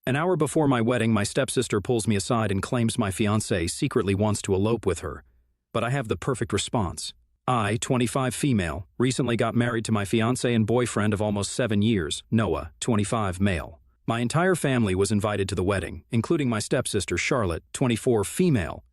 An hour before my wedding, my stepsister pulls me aside and claims my fiancé secretly wants to elope with her. But I have the perfect response. I, 25 female, recently got married to my fiancé and boyfriend of almost 7 years, Noah, 25 male. My entire family was invited to the wedding, including my stepsister Charlotte, 24 female.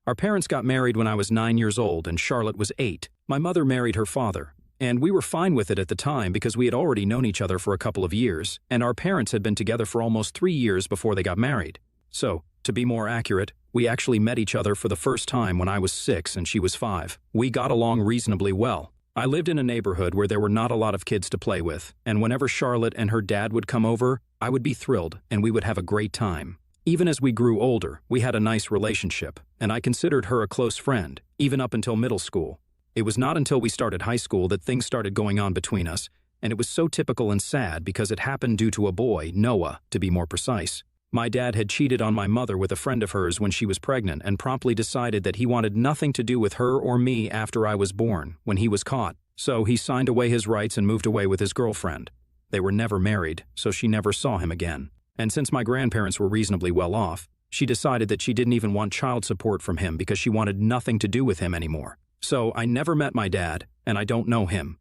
Our parents got married when I was 9 years old and Charlotte was 8. My mother married her father, and we were fine with it at the time because we had already known each other for a couple of years, and our parents had been together for almost 3 years before they got married. So, to be more accurate, we actually met each other for the first time when I was 6 and she was 5. We got along reasonably well. I lived in a neighborhood where there were not a lot of kids to play with, and whenever Charlotte and her dad would come over, I would be thrilled and we would have a great time. Even as we grew older, we had a nice relationship, and I considered her a close friend, even up until middle school. It was not until we started high school that things started going on between us, and it was so typical and sad because it happened due to a boy, Noah, to be more precise. My dad had cheated on my mother with a friend of hers when she was pregnant and promptly decided that he wanted nothing to do with her or me after I was born, when he was caught. So he signed away his rights and moved away with his girlfriend. They were never married, so she never saw him again. And since my grandparents were reasonably well off, she decided that she didn't even want child support from him because she wanted nothing to do with him anymore. So I never met my dad, and I don't know him.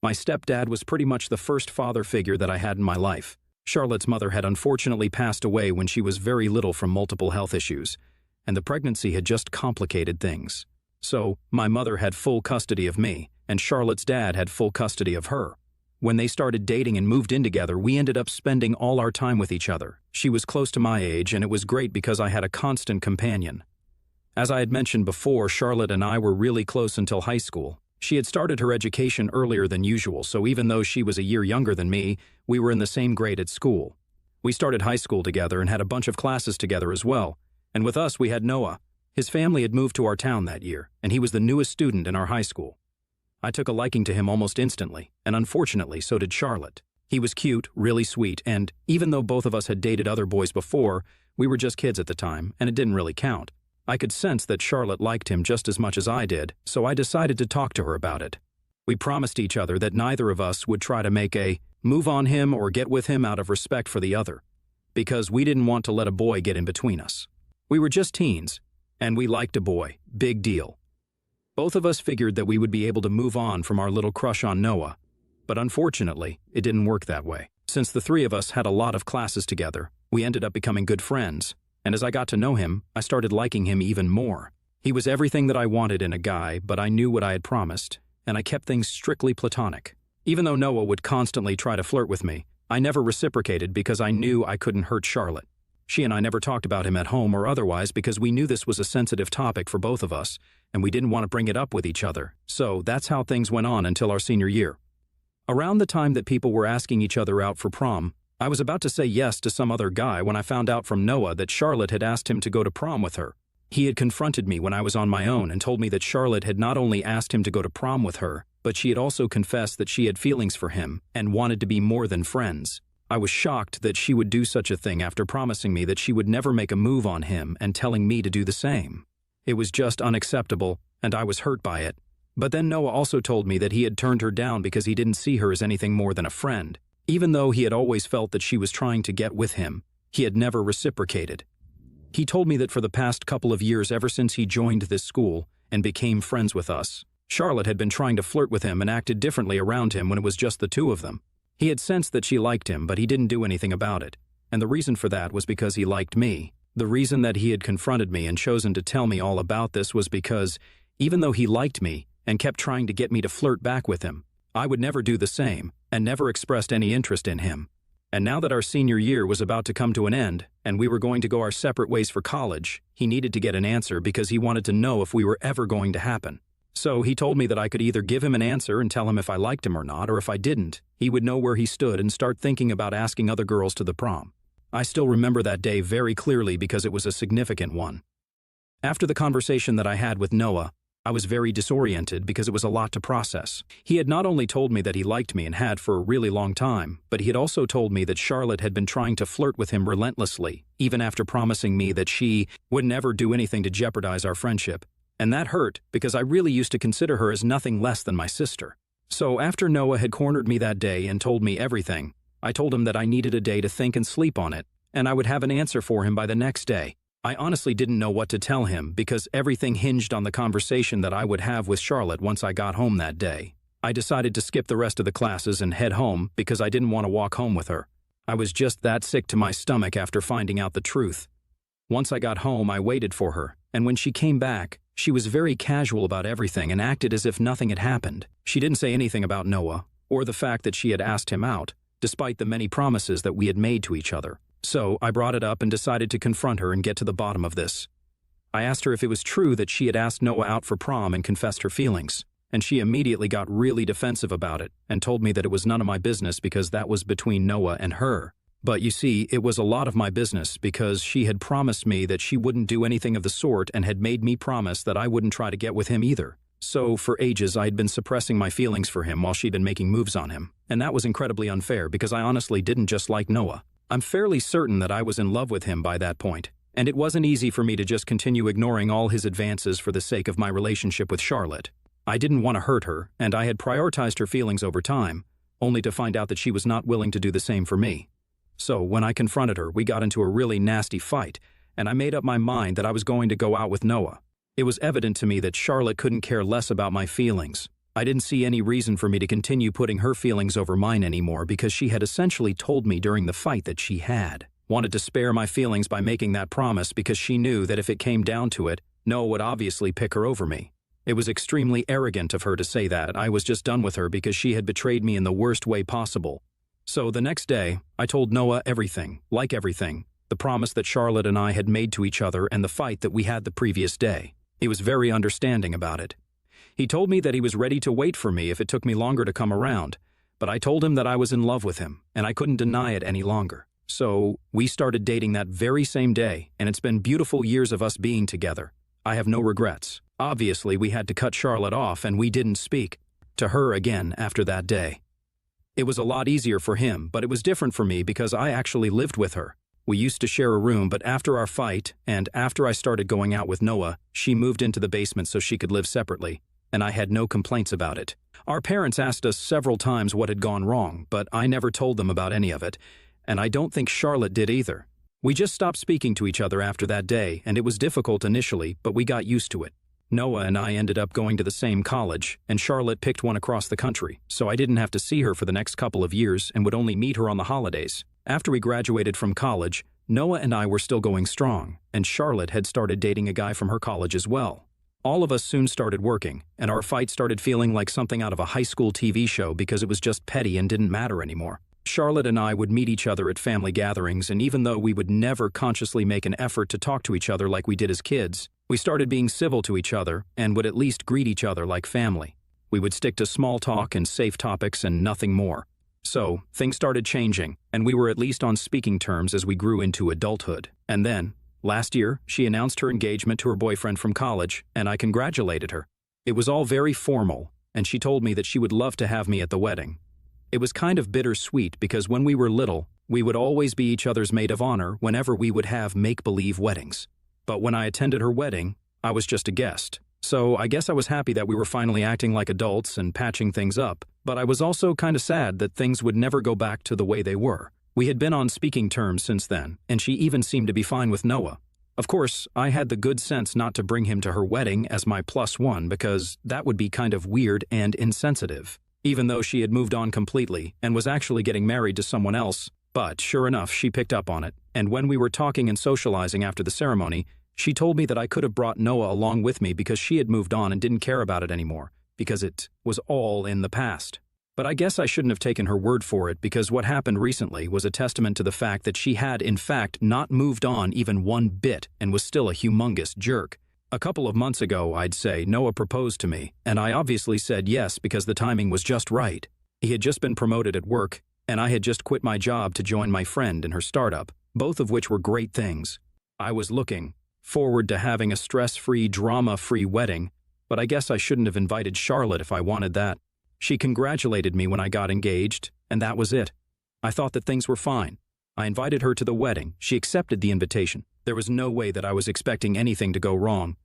My stepdad was pretty much the first father figure that I had in my life. Charlotte's mother had unfortunately passed away when she was very little from multiple health issues, and the pregnancy had just complicated things. So, my mother had full custody of me, and Charlotte's dad had full custody of her. When they started dating and moved in together, we ended up spending all our time with each other. She was close to my age, and it was great because I had a constant companion. As I had mentioned before, Charlotte and I were really close until high school. She had started her education earlier than usual, so even though she was a year younger than me, we were in the same grade at school. We started high school together and had a bunch of classes together as well. And with us, we had Noah. His family had moved to our town that year, and he was the newest student in our high school. I took a liking to him almost instantly, and unfortunately, so did Charlotte. He was cute, really sweet, and even though both of us had dated other boys before, we were just kids at the time, and it didn't really count. I could sense that Charlotte liked him just as much as I did, so I decided to talk to her about it. We promised each other that neither of us would try to make a move on him or get with him out of respect for the other, because we didn't want to let a boy get in between us. We were just teens, and we liked a boy, big deal. Both of us figured that we would be able to move on from our little crush on Noah, but unfortunately, it didn't work that way. Since the three of us had a lot of classes together, we ended up becoming good friends. And as I got to know him, I started liking him even more. He was everything that I wanted in a guy, but I knew what I had promised, and I kept things strictly platonic. Even though Noah would constantly try to flirt with me, I never reciprocated because I knew I couldn't hurt Charlotte. She and I never talked about him at home or otherwise because we knew this was a sensitive topic for both of us, and we didn't want to bring it up with each other. So that's how things went on until our senior year. Around the time that people were asking each other out for prom, I was about to say yes to some other guy when I found out from Noah that Charlotte had asked him to go to prom with her. He had confronted me when I was on my own and told me that Charlotte had not only asked him to go to prom with her, but she had also confessed that she had feelings for him and wanted to be more than friends. I was shocked that she would do such a thing after promising me that she would never make a move on him and telling me to do the same. It was just unacceptable, and I was hurt by it. But then Noah also told me that he had turned her down because he didn't see her as anything more than a friend. Even though he had always felt that she was trying to get with him, he had never reciprocated. He told me that for the past couple of years, ever since he joined this school and became friends with us, Charlotte had been trying to flirt with him and acted differently around him when it was just the two of them. He had sensed that she liked him, but he didn't do anything about it. And the reason for that was because he liked me. The reason that he had confronted me and chosen to tell me all about this was because, even though he liked me and kept trying to get me to flirt back with him, I would never do the same and never expressed any interest in him. And now that our senior year was about to come to an end and we were going to go our separate ways for college, he needed to get an answer because he wanted to know if we were ever going to happen. So he told me that I could either give him an answer and tell him if I liked him or not, or if I didn't, he would know where he stood and start thinking about asking other girls to the prom. I still remember that day very clearly because it was a significant one. After the conversation that I had with Noah, I was very disoriented because it was a lot to process. He had not only told me that he liked me and had for a really long time, but he had also told me that Charlotte had been trying to flirt with him relentlessly, even after promising me that she would never do anything to jeopardize our friendship. And that hurt because I really used to consider her as nothing less than my sister. So after Noah had cornered me that day and told me everything, I told him that I needed a day to think and sleep on it, and I would have an answer for him by the next day. I honestly didn't know what to tell him because everything hinged on the conversation that I would have with Charlotte once I got home that day. I decided to skip the rest of the classes and head home because I didn't want to walk home with her. I was just that sick to my stomach after finding out the truth. Once I got home, I waited for her, and when she came back, she was very casual about everything and acted as if nothing had happened. She didn't say anything about Noah, or the fact that she had asked him out, despite the many promises that we had made to each other. So I brought it up and decided to confront her and get to the bottom of this. I asked her if it was true that she had asked Noah out for prom and confessed her feelings, and she immediately got really defensive about it and told me that it was none of my business because that was between Noah and her. But you see, it was a lot of my business because she had promised me that she wouldn't do anything of the sort and had made me promise that I wouldn't try to get with him either. So for ages I had been suppressing my feelings for him while she'd been making moves on him, and that was incredibly unfair because I honestly didn't just like Noah. I'm fairly certain that I was in love with him by that point, and it wasn't easy for me to just continue ignoring all his advances for the sake of my relationship with Charlotte. I didn't want to hurt her, and I had prioritized her feelings over time, only to find out that she was not willing to do the same for me. So when I confronted her, we got into a really nasty fight, and I made up my mind that I was going to go out with Noah. It was evident to me that Charlotte couldn't care less about my feelings. I didn't see any reason for me to continue putting her feelings over mine anymore because she had essentially told me during the fight that she wanted to spare my feelings by making that promise because she knew that if it came down to it, Noah would obviously pick her over me. It was extremely arrogant of her to say that. I was just done with her because she had betrayed me in the worst way possible. So the next day, I told Noah everything, the promise that Charlotte and I had made to each other and the fight that we had the previous day. He was very understanding about it. He told me that he was ready to wait for me if it took me longer to come around, but I told him that I was in love with him, and I couldn't deny it any longer. So we started dating that very same day, and it's been beautiful years of us being together. I have no regrets. Obviously, we had to cut Charlotte off, and we didn't speak to her again after that day. It was a lot easier for him, but it was different for me because I actually lived with her. We used to share a room, but after our fight, and after I started going out with Noah, she moved into the basement so she could live separately, and I had no complaints about it. Our parents asked us several times what had gone wrong, but I never told them about any of it, and I don't think Charlotte did either. We just stopped speaking to each other after that day, and it was difficult initially, but we got used to it. Noah and I ended up going to the same college, and Charlotte picked one across the country, so I didn't have to see her for the next couple of years and would only meet her on the holidays. After we graduated from college, Noah and I were still going strong, and Charlotte had started dating a guy from her college as well. All of us soon started working, and our fight started feeling like something out of a high school TV show because it was just petty and didn't matter anymore. Charlotte and I would meet each other at family gatherings, and even though we would never consciously make an effort to talk to each other like we did as kids, we started being civil to each other and would at least greet each other like family. We would stick to small talk and safe topics and nothing more. So, things started changing, and we were at least on speaking terms as we grew into adulthood. And then, last year, she announced her engagement to her boyfriend from college, and I congratulated her. It was all very formal, and she told me that she would love to have me at the wedding. It was kind of bittersweet because when we were little, we would always be each other's maid of honor whenever we would have make-believe weddings. But when I attended her wedding, I was just a guest. So I guess I was happy that we were finally acting like adults and patching things up, but I was also kind of sad that things would never go back to the way they were. We had been on speaking terms since then, and she even seemed to be fine with Noah. Of course, I had the good sense not to bring him to her wedding as my +1 because that would be kind of weird and insensitive, even though she had moved on completely and was actually getting married to someone else. But sure enough, she picked up on it, and when we were talking and socializing after the ceremony, she told me that I could have brought Noah along with me because she had moved on and didn't care about it anymore, because it was all in the past. But I guess I shouldn't have taken her word for it because what happened recently was a testament to the fact that she had, in fact, not moved on even one bit and was still a humongous jerk. A couple of months ago, I'd say, Noah proposed to me, and I obviously said yes because the timing was just right. He had just been promoted at work, and I had just quit my job to join my friend in her startup, both of which were great things. I was looking forward to having a stress-free, drama-free wedding, but I guess I shouldn't have invited Charlotte if I wanted that. She congratulated me when I got engaged, and that was it. I thought that things were fine. I invited her to the wedding. She accepted the invitation. There was no way that I was expecting anything to go wrong.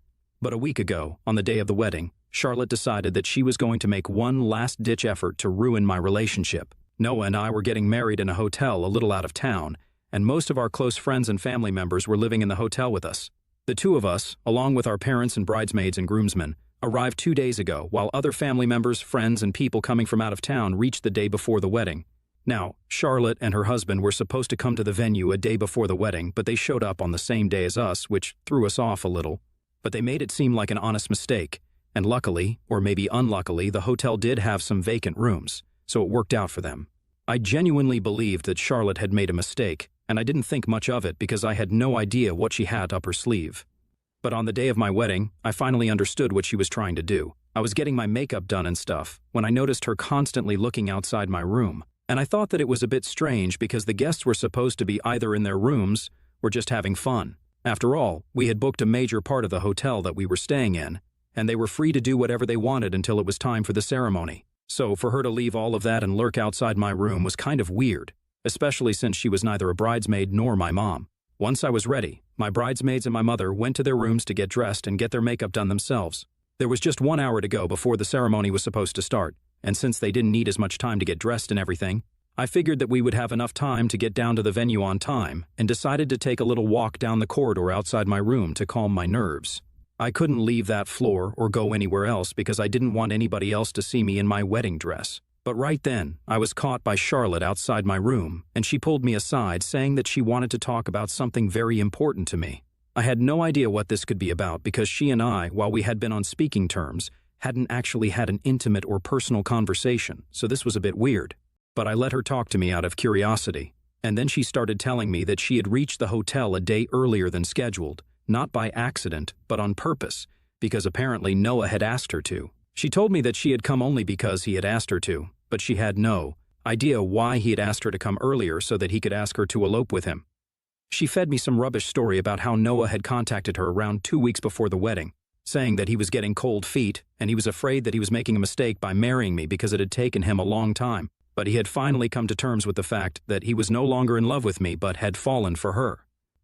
But a week ago, on the day of the wedding, Charlotte decided that she was going to make one last-ditch effort to ruin my relationship. Noah and I were getting married in a hotel a little out of town, and most of our close friends and family members were living in the hotel with us. The two of us, along with our parents and bridesmaids and groomsmen, arrived 2 days ago, while other family members, friends, and people coming from out of town reached the day before the wedding. Now, Charlotte and her husband were supposed to come to the venue a day before the wedding, but they showed up on the same day as us, which threw us off a little. But they made it seem like an honest mistake, and luckily, or maybe unluckily, the hotel did have some vacant rooms, so it worked out for them. I genuinely believed that Charlotte had made a mistake, and I didn't think much of it because I had no idea what she had up her sleeve. But on the day of my wedding, I finally understood what she was trying to do. I was getting my makeup done and stuff when I noticed her constantly looking outside my room, and I thought that it was a bit strange because the guests were supposed to be either in their rooms or just having fun. After all, we had booked a major part of the hotel that we were staying in, and they were free to do whatever they wanted until it was time for the ceremony. So for her to leave all of that and lurk outside my room was kind of weird, especially since she was neither a bridesmaid nor my mom. Once I was ready, my bridesmaids and my mother went to their rooms to get dressed and get their makeup done themselves. There was just 1 hour to go before the ceremony was supposed to start, and since they didn't need as much time to get dressed and everything, I figured that we would have enough time to get down to the venue on time and decided to take a little walk down the corridor outside my room to calm my nerves. I couldn't leave that floor or go anywhere else because I didn't want anybody else to see me in my wedding dress. But right then, I was caught by Charlotte outside my room, and she pulled me aside saying that she wanted to talk about something very important to me. I had no idea what this could be about because she and I, while we had been on speaking terms, hadn't actually had an intimate or personal conversation, so this was a bit weird. But I let her talk to me out of curiosity, and then she started telling me that she had reached the hotel a day earlier than scheduled, not by accident, but on purpose, because apparently Noah had asked her to. She told me that she had come only because he had asked her to, but she had no idea why he had asked her to come earlier so that he could ask her to elope with him. She fed me some rubbish story about how Noah had contacted her around 2 weeks before the wedding, saying that he was getting cold feet and he was afraid that he was making a mistake by marrying me because it had taken him a long time, but he had finally come to terms with the fact that he was no longer in love with me but had fallen for her.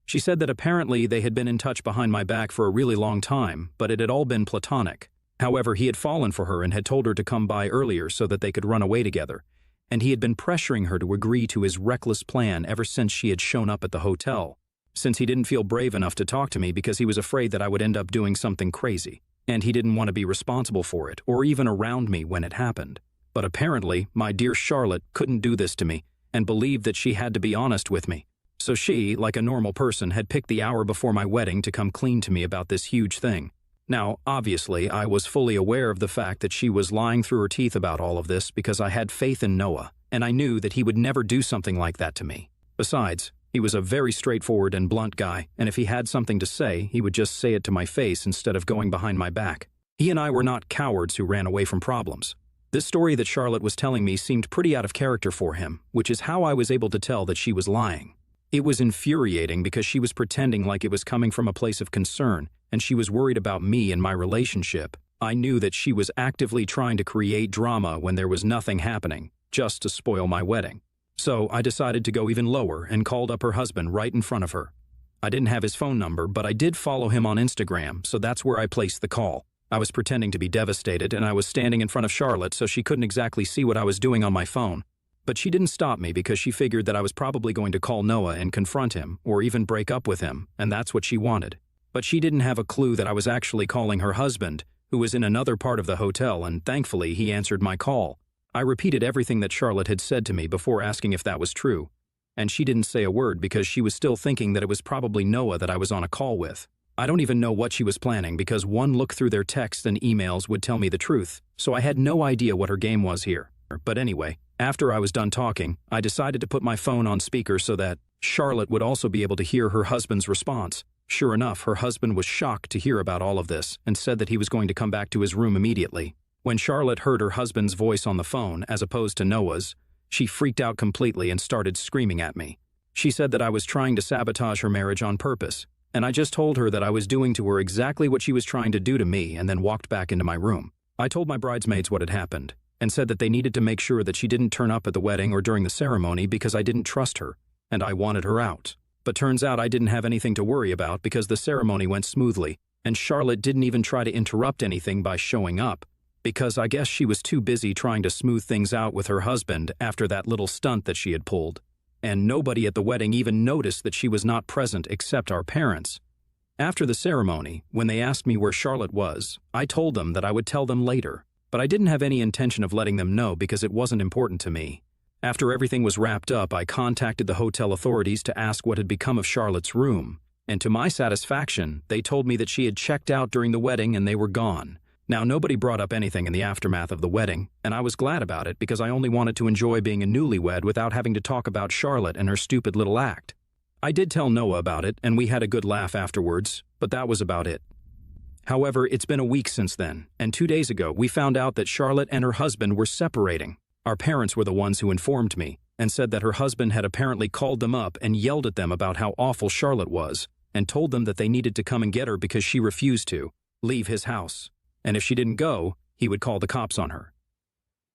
She said that apparently they had been in touch behind my back for a really long time, but it had all been platonic. However, he had fallen for her and had told her to come by earlier so that they could run away together, and he had been pressuring her to agree to his reckless plan ever since she had shown up at the hotel, since he didn't feel brave enough to talk to me because he was afraid that I would end up doing something crazy, and he didn't want to be responsible for it or even around me when it happened. But apparently, my dear Charlotte couldn't do this to me and believed that she had to be honest with me. So she, like a normal person, had picked the hour before my wedding to come clean to me about this huge thing. Now, obviously, I was fully aware of the fact that she was lying through her teeth about all of this because I had faith in Noah, and I knew that he would never do something like that to me. Besides, he was a very straightforward and blunt guy, and if he had something to say, he would just say it to my face instead of going behind my back. He and I were not cowards who ran away from problems. This story that Charlotte was telling me seemed pretty out of character for him, which is how I was able to tell that she was lying. It was infuriating because she was pretending like it was coming from a place of concern, and she was worried about me and my relationship. I knew that she was actively trying to create drama when there was nothing happening, just to spoil my wedding. So I decided to go even lower and called up her husband right in front of her. I didn't have his phone number, but I did follow him on Instagram, so that's where I placed the call. I was pretending to be devastated, and I was standing in front of Charlotte so she couldn't exactly see what I was doing on my phone. But she didn't stop me because she figured that I was probably going to call Noah and confront him, or even break up with him, and that's what she wanted. But she didn't have a clue that I was actually calling her husband, who was in another part of the hotel, and thankfully he answered my call. I repeated everything that Charlotte had said to me before asking if that was true, and she didn't say a word because she was still thinking that it was probably Noah that I was on a call with. I don't even know what she was planning because one look through their texts and emails would tell me the truth, so I had no idea what her game was here. But anyway, after I was done talking, I decided to put my phone on speaker so that Charlotte would also be able to hear her husband's response. Sure enough, her husband was shocked to hear about all of this and said that he was going to come back to his room immediately. When Charlotte heard her husband's voice on the phone, as opposed to Noah's, she freaked out completely and started screaming at me. She said that I was trying to sabotage her marriage on purpose, and I just told her that I was doing to her exactly what she was trying to do to me and then walked back into my room. I told my bridesmaids what had happened and said that they needed to make sure that she didn't turn up at the wedding or during the ceremony because I didn't trust her, and I wanted her out. But turns out I didn't have anything to worry about because the ceremony went smoothly, and Charlotte didn't even try to interrupt anything by showing up, because I guess she was too busy trying to smooth things out with her husband after that little stunt that she had pulled. and nobody at the wedding even noticed that she was not present except our parents. After the ceremony, when they asked me where Charlotte was, I told them that I would tell them later, but I didn't have any intention of letting them know because it wasn't important to me. After everything was wrapped up, I contacted the hotel authorities to ask what had become of Charlotte's room, and to my satisfaction, they told me that she had checked out during the wedding and they were gone. Now, nobody brought up anything in the aftermath of the wedding, and I was glad about it because I only wanted to enjoy being a newlywed without having to talk about Charlotte and her stupid little act. I did tell Noah about it, and we had a good laugh afterwards, but that was about it. However, it's been a week since then, and 2 days ago, we found out that Charlotte and her husband were separating. Our parents were the ones who informed me, and said that her husband had apparently called them up and yelled at them about how awful Charlotte was, and told them that they needed to come and get her because she refused to leave his house. And if she didn't go, he would call the cops on her.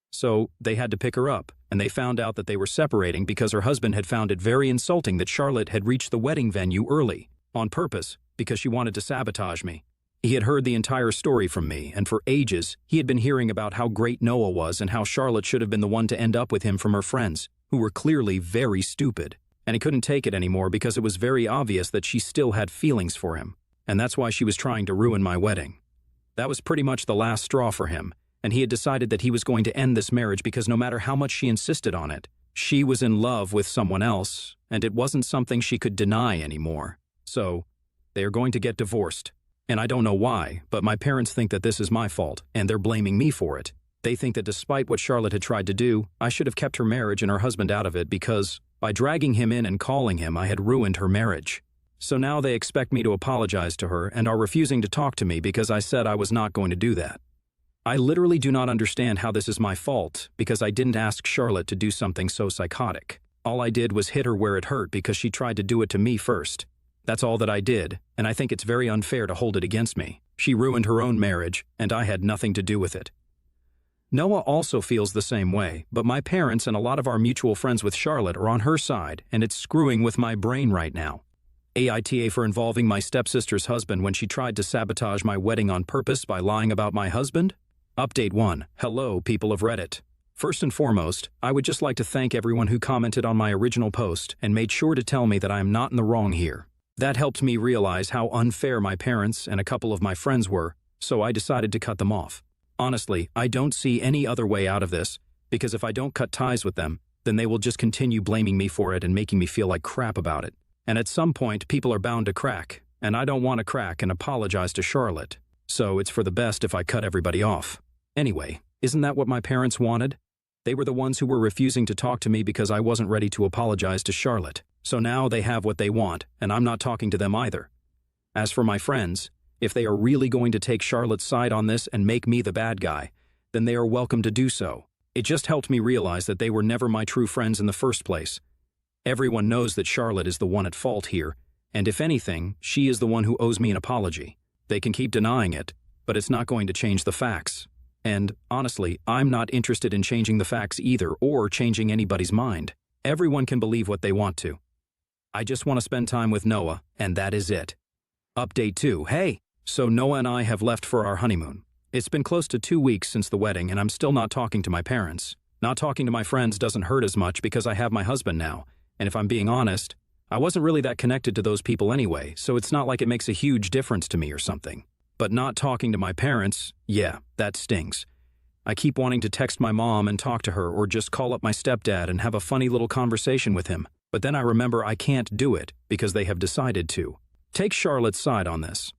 So they had to pick her up, and they found out that they were separating because her husband had found it very insulting that Charlotte had reached the wedding venue early, on purpose, because she wanted to sabotage me. He had heard the entire story from me, and for ages, he had been hearing about how great Noah was and how Charlotte should have been the one to end up with him from her friends, who were clearly very stupid. And he couldn't take it anymore because it was very obvious that she still had feelings for him, and that's why she was trying to ruin my wedding. That was pretty much the last straw for him, and he had decided that he was going to end this marriage because no matter how much she insisted on it, she was in love with someone else, and it wasn't something she could deny anymore. So, they are going to get divorced. And I don't know why, but my parents think that this is my fault, and they're blaming me for it. They think that despite what Charlotte had tried to do, I should have kept her marriage and her husband out of it because, by dragging him in and calling him, I had ruined her marriage. So now they expect me to apologize to her and are refusing to talk to me because I said I was not going to do that. I literally do not understand how this is my fault because I didn't ask Charlotte to do something so psychotic. All I did was hit her where it hurt because she tried to do it to me first. That's all that I did, and I think it's very unfair to hold it against me. She ruined her own marriage, and I had nothing to do with it. Noah also feels the same way, but my parents and a lot of our mutual friends with Charlotte are on her side, and it's screwing with my brain right now. AITA for involving my stepsister's husband when she tried to sabotage my wedding on purpose by lying about my husband? Update 1. Hello, people of Reddit. First and foremost, I would just like to thank everyone who commented on my original post and made sure to tell me that I am not in the wrong here. That helped me realize how unfair my parents and a couple of my friends were, so I decided to cut them off. Honestly, I don't see any other way out of this, because if I don't cut ties with them, then they will just continue blaming me for it and making me feel like crap about it. And at some point, people are bound to crack, and I don't want to crack and apologize to Charlotte. So it's for the best if I cut everybody off. Anyway, isn't that what my parents wanted? They were the ones who were refusing to talk to me because I wasn't ready to apologize to Charlotte. So now they have what they want, and I'm not talking to them either. As for my friends, if they are really going to take Charlotte's side on this and make me the bad guy, then they are welcome to do so. It just helped me realize that they were never my true friends in the first place. Everyone knows that Charlotte is the one at fault here, and if anything, she is the one who owes me an apology. They can keep denying it, but it's not going to change the facts. And, honestly, I'm not interested in changing the facts either or changing anybody's mind. Everyone can believe what they want to. I just want to spend time with Noah, and that is it. Update 2. Hey! So Noah and I have left for our honeymoon. It's been close to 2 weeks since the wedding, and I'm still not talking to my parents. Not talking to my friends doesn't hurt as much because I have my husband now. And if I'm being honest, I wasn't really that connected to those people anyway, so it's not like it makes a huge difference to me or something. But not talking to my parents, yeah, that stings. I keep wanting to text my mom and talk to her or just call up my stepdad and have a funny little conversation with him. But then I remember I can't do it because they have decided to. Take Charlotte's side on this.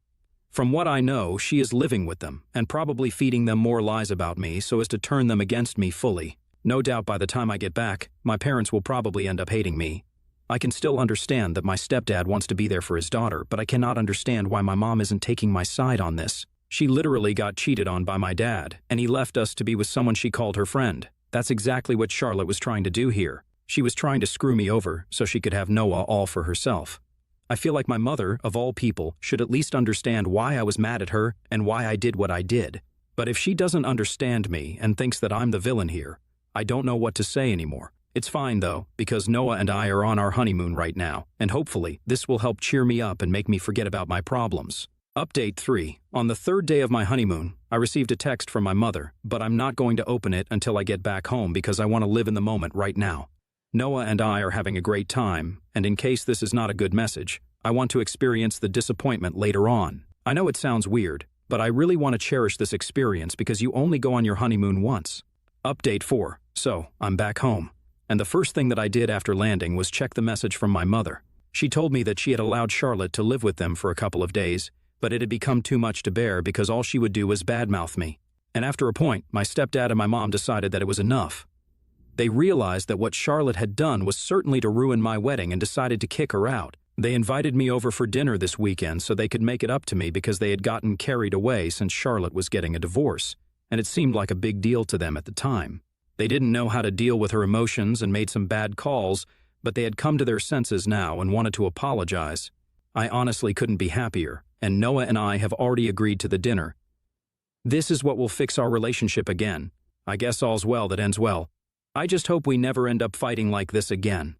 From what I know, she is living with them and probably feeding them more lies about me so as to turn them against me fully. No doubt by the time I get back, my parents will probably end up hating me. I can still understand that my stepdad wants to be there for his daughter, but I cannot understand why my mom isn't taking my side on this. She literally got cheated on by my dad, and he left us to be with someone she called her friend. That's exactly what Charlotte was trying to do here. She was trying to screw me over so she could have Noah all for herself. I feel like my mother, of all people, should at least understand why I was mad at her and why I did what I did. But if she doesn't understand me and thinks that I'm the villain here, I don't know what to say anymore. It's fine though, because Noah and I are on our honeymoon right now, and hopefully this will help cheer me up and make me forget about my problems. Update 3. On the 3rd day of my honeymoon, I received a text from my mother, but I'm not going to open it until I get back home because I want to live in the moment right now. Noah and I are having a great time, and in case this is not a good message, I want to experience the disappointment later on. I know it sounds weird, but I really want to cherish this experience because you only go on your honeymoon once. Update 4. So, I'm back home. And the first thing that I did after landing was check the message from my mother. She told me that she had allowed Charlotte to live with them for a couple of days, but it had become too much to bear because all she would do was badmouth me. And after a point, my stepdad and my mom decided that it was enough. They realized that what Charlotte had done was certainly to ruin my wedding and decided to kick her out. They invited me over for dinner this weekend so they could make it up to me because they had gotten carried away since Charlotte was getting a divorce, and it seemed like a big deal to them at the time. They didn't know how to deal with her emotions and made some bad calls, but they had come to their senses now and wanted to apologize. I honestly couldn't be happier, and Noah and I have already agreed to the dinner. This is what will fix our relationship again. I guess all's well that ends well. I just hope we never end up fighting like this again.